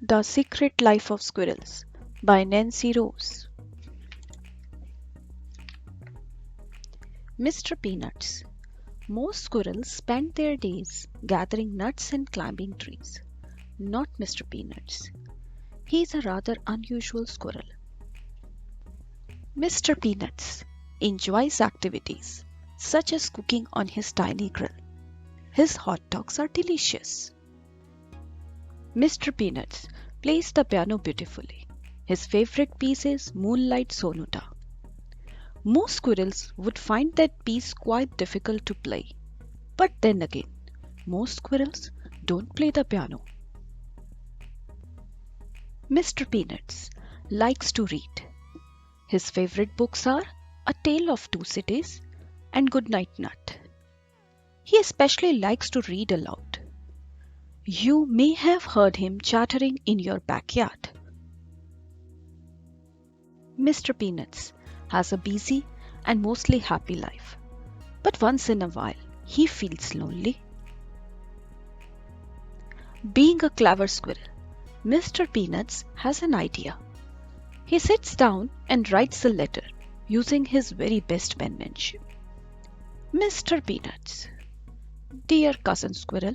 The Secret Life of Squirrels by Nancy Rose. Mr. Peanuts. Most squirrels spend their days gathering nuts and climbing trees. Not Mr. Peanuts. He is a rather unusual squirrel. Mr. Peanuts enjoys activities such as cooking on his tiny grill. His hot dogs are delicious. Mr. Peanuts plays the piano beautifully. His favorite piece is Moonlight Sonata. Most squirrels would find that piece quite difficult to play. But then again, most squirrels don't play the piano. Mr. Peanuts likes to read. His favorite books are A Tale of Two Cities and Goodnight Nut. He especially likes to read aloud. You may have heard him chattering in your backyard. Mr. Peanuts has a busy and mostly happy life, but once in a while he feels lonely. Being a clever squirrel, Mr. Peanuts has an idea. He sits down and writes a letter using his very best penmanship. Mr. Peanuts, dear cousin squirrel,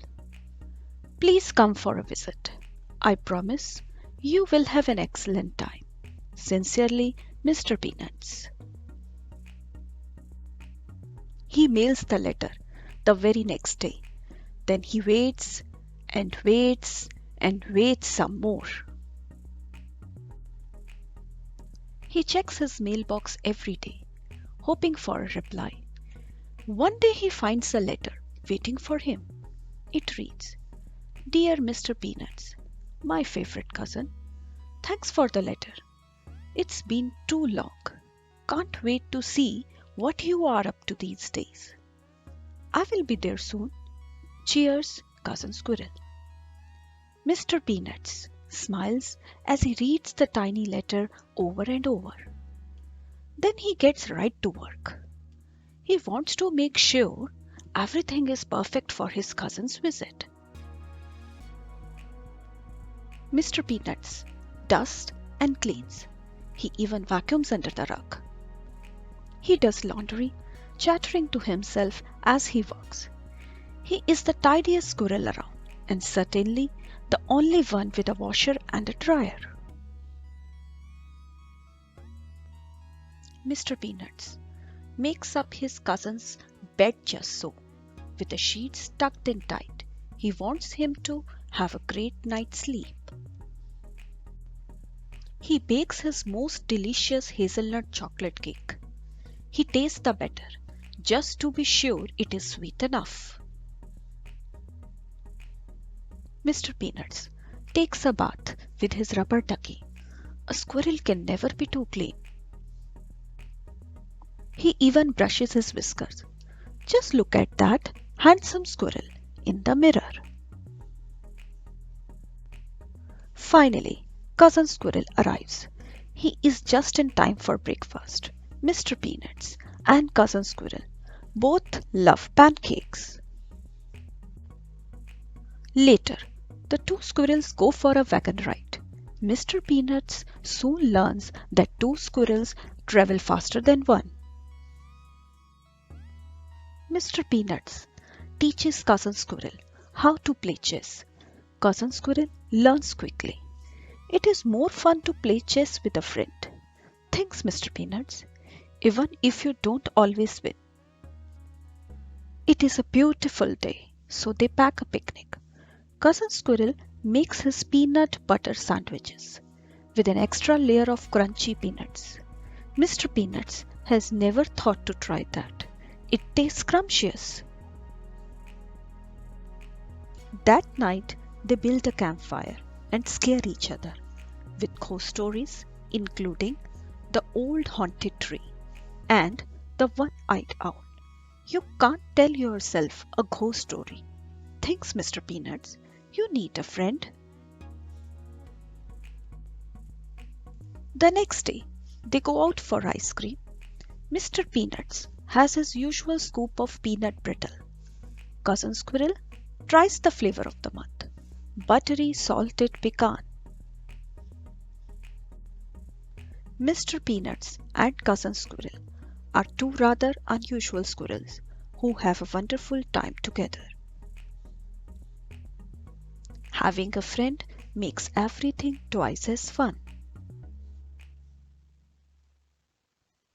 please come for a visit. I promise you will have an excellent time. Sincerely, Mr. Peanuts. He mails the letter the very next day. Then he waits and waits and waits some more. He checks his mailbox every day, hoping for a reply. One day he finds a letter waiting for him. It reads, Dear Mr. Peanuts, my favorite cousin, thanks for the letter. It's been too long. Can't wait to see what you are up to these days. I will be there soon. Cheers, Cousin Squirrel. Mr. Peanuts smiles as he reads the tiny letter over and over. Then he gets right to work. He wants to make sure everything is perfect for his cousin's visit. Mr. Peanuts dusts and cleans. He even vacuums under the rug. He does laundry, chattering to himself as he works. He is the tidiest squirrel around, and certainly the only one with a washer and a dryer. Mr. Peanuts makes up his cousin's bed just so, with the sheets tucked in tight. He wants him to have a great night's sleep. He bakes his most delicious hazelnut chocolate cake. He tastes the batter, just to be sure it is sweet enough. Mr. Peanuts takes a bath with his rubber ducky. A squirrel can never be too clean. He even brushes his whiskers. Just look at that handsome squirrel in the mirror. Finally, Cousin Squirrel arrives. He is just in time for breakfast. Mr. Peanuts and Cousin Squirrel both love pancakes. Later, the two squirrels go for a wagon ride. Mr. Peanuts soon learns that two squirrels travel faster than one. Mr. Peanuts teaches Cousin Squirrel how to play chess. Cousin Squirrel learns quickly. It is more fun to play chess with a friend. Thanks, Mr. Peanuts, even if you don't always win. It is a beautiful day, so they pack a picnic. Cousin Squirrel makes his peanut butter sandwiches with an extra layer of crunchy peanuts. Mr. Peanuts has never thought to try that. It tastes scrumptious. That night, they build a campfire and scare each other with ghost stories, including the old haunted tree and the one-eyed owl. You can't tell yourself a ghost story. Thanks, Mr. Peanuts. You need a friend. The next day, they go out for ice cream. Mr. Peanuts has his usual scoop of peanut brittle. Cousin Squirrel tries the flavor of the month, buttery salted pecan. Mr. Peanuts and Cousin Squirrel are two rather unusual squirrels who have a wonderful time together. Having a friend makes everything twice as fun.